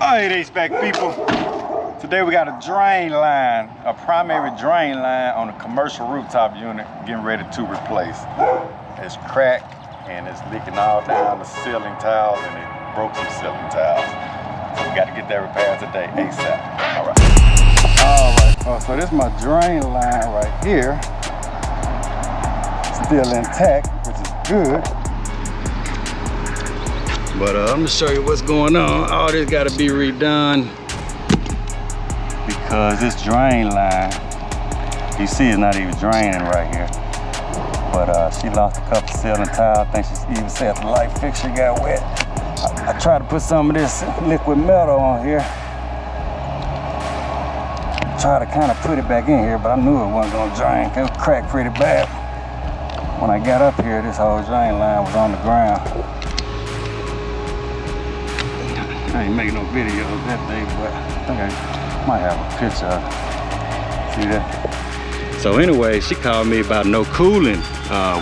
Alright, HVAC people. Today we got a drain line, a primary drain line on a commercial rooftop unit getting ready to replace. It's cracked and it's leaking all down the ceiling tiles and it broke some ceiling tiles. So we got to get that repaired today, ASAP. Alright, so this is my drain line right here. Still intact, which is good. But I'm gonna show you what's going on. All this gotta be redone because this drain line, you see it's not even draining right here. But she lost a couple ceiling tiles. I think she even said the light fixture got wet. I tried to put some of this liquid metal on here. Try to kind of put it back in here, but I knew it wasn't gonna drain. It was cracked pretty bad. When I got up here, this whole drain line was on the ground. I ain't making no videos that day, but I think I might have a picture of it. See that? So anyway, she called me about no cooling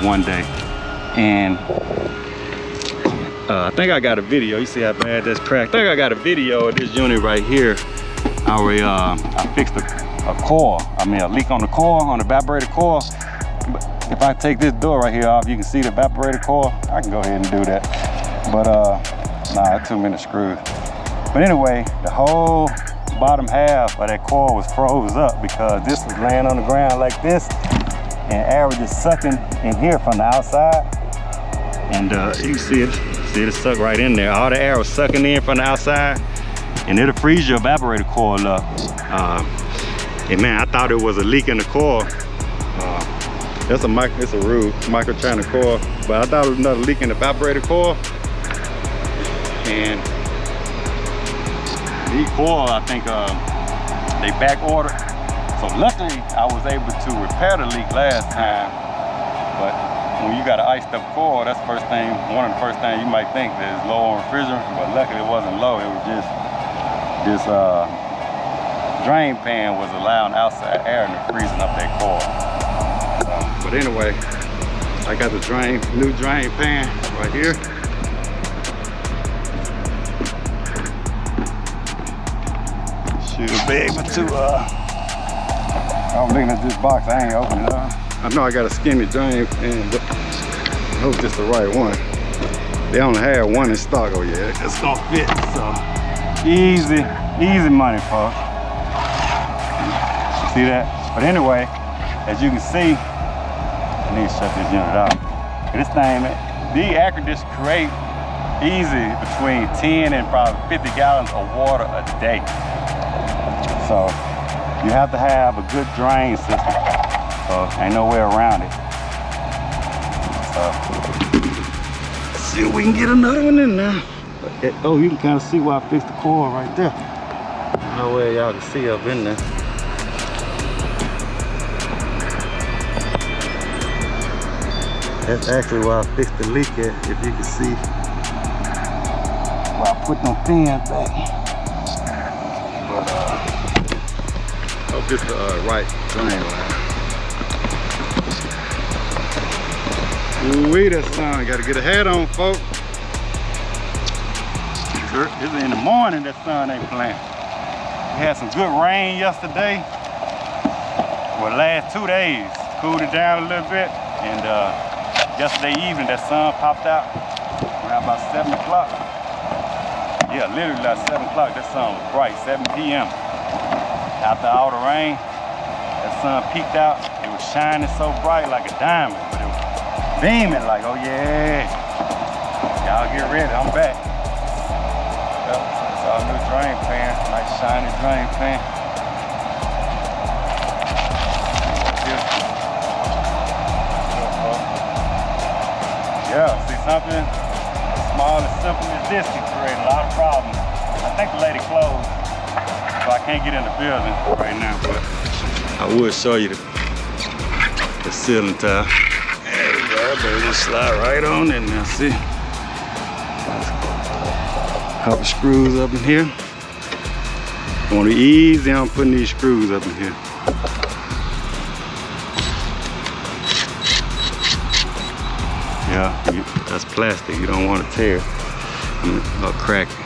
one day. And I think I got a video. You see how bad that's cracked? I think I got a video of this unit right here. I fixed a coil. I mean, a leak on the coil, on the evaporator coil. But if I take this door right here off, you can see the evaporator coil. I can go ahead and do that. But nah, too many screws. But anyway, the whole bottom half of that coil was froze up because this was laying on the ground like this, and air was just sucking in here from the outside. And you see it suck right in there. All the air was sucking in from the outside, and it'll freeze your evaporator coil up. And man, I thought it was a leak in the coil. It's a micro China coil, but I thought it was another leak in the evaporator coil. And these coils, I think they back ordered. So luckily, I was able to repair the leak last time. But when you got an iced up coil, that's one of the first things you might think that is low on refrigerant. But luckily, it wasn't low. It was just this drain pan was allowing outside air and freezing up that coil. But anyway, I got the new drain pan right here. Should be able to, I'm looking at this box, I ain't opening it up. I know I got a skinny drain pan, but I hope it's the right one. They only had one in stock. Oh yeah, it's gonna fit, so. Easy money, folks. See that? But anyway, as you can see, I need to shut this unit off. This thing, these air conditioners create easy between 10 and probably 50 gallons of water a day. So you have to have a good drain system. So ain't no way around it. So let's see if we can get another one in there. Oh, you can kind of see where I fixed the coil right there. No way y'all can see up in there. That's actually where I fixed the leak at, if you can see. Where I put them fins back. But hope this is the right drain line. Ooh-wee, that sun. Gotta get a hat on, folks. It's in the morning, that sun ain't playing. We had some good rain yesterday. Well, last 2 days. Cooled it down a little bit. And yesterday evening, that sun popped out around about 7 o'clock. Yeah, literally like 7 o'clock, that sun was bright, 7 p.m. After all the rain, that sun peeked out. It was shining so bright like a diamond, but it was beaming like, oh yeah. Y'all get ready, I'm back. Yep, it's our new drain pan, nice shiny drain pan. Yeah, see something as small and simple as this can create a lot of problems. I think the lady closed, so I can't get in the building right now, but I would show you the ceiling tile. There we go, baby, just slide right on in there, see? A couple screws up in here. I want to be easy on putting these screws up in here. Yeah, that's plastic. You don't want to tear or crack it.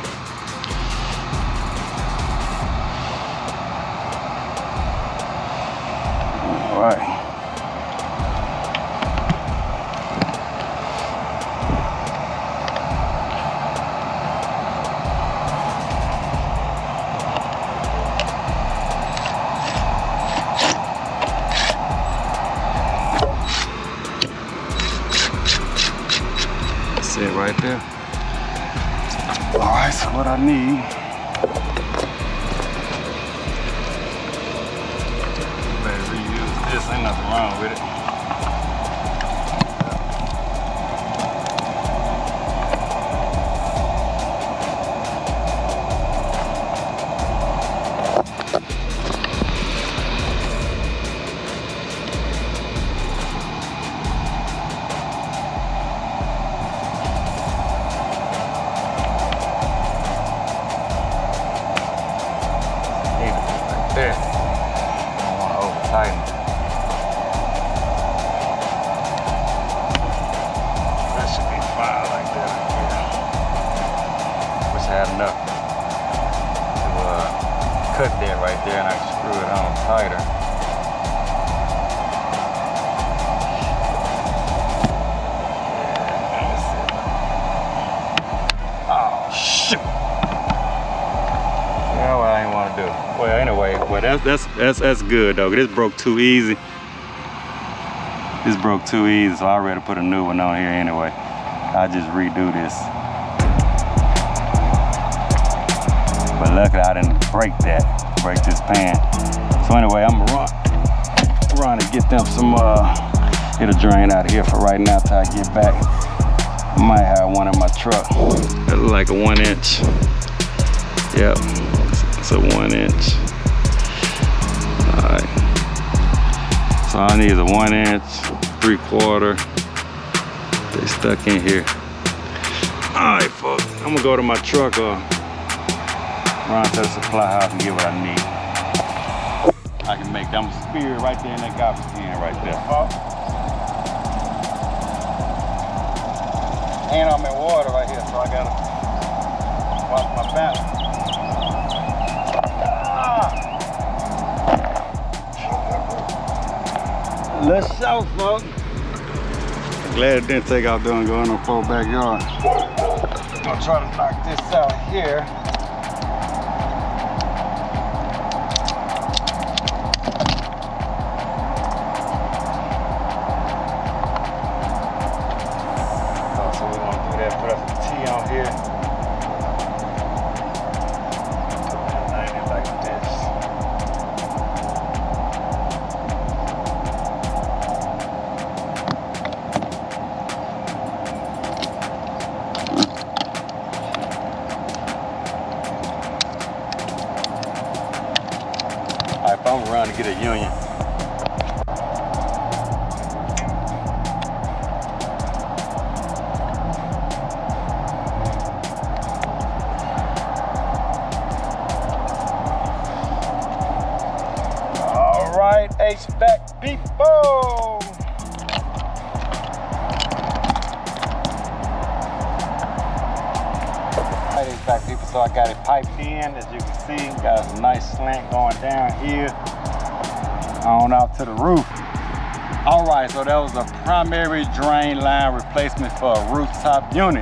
what I need. Better reuse this, ain't nothing wrong with it. There. I don't want to over tighten it. That should be fine like that right here. Wish I had enough to cut that right there and I can screw it on tighter. Oh shoot! Yeah, what I ain't want to do. Well, anyway, well that's good though. This broke too easy. This broke too easy, so I already put a new one on here anyway. I just redo this. But luckily I didn't break this pan. So anyway, I'm gonna run and get them some it'll drain out of here for right now till I get back. Might have one in my truck. That look like a 1 inch. Yep. It's a 1 inch. Alright. So all I need is a 1 inch, 3/4. They stuck in here. Alright folks, I'm gonna go to my truck or run to the supply house and get what I need. I can make them spear right there in that garbage can right there. And I'm in water right here, so I gotta wash my back. Let's show, folks. Glad it didn't take off doing going on full backyard. I'll try to knock this out here. So we want to do that, put up the T on here. Put that 90 like this. I'm around to get a union. All right, HVAC people. HVAC people, so I got it piped in, as you can see, got a nice slant going down here on out to the roof. All right, so that was a primary drain line replacement for a rooftop unit.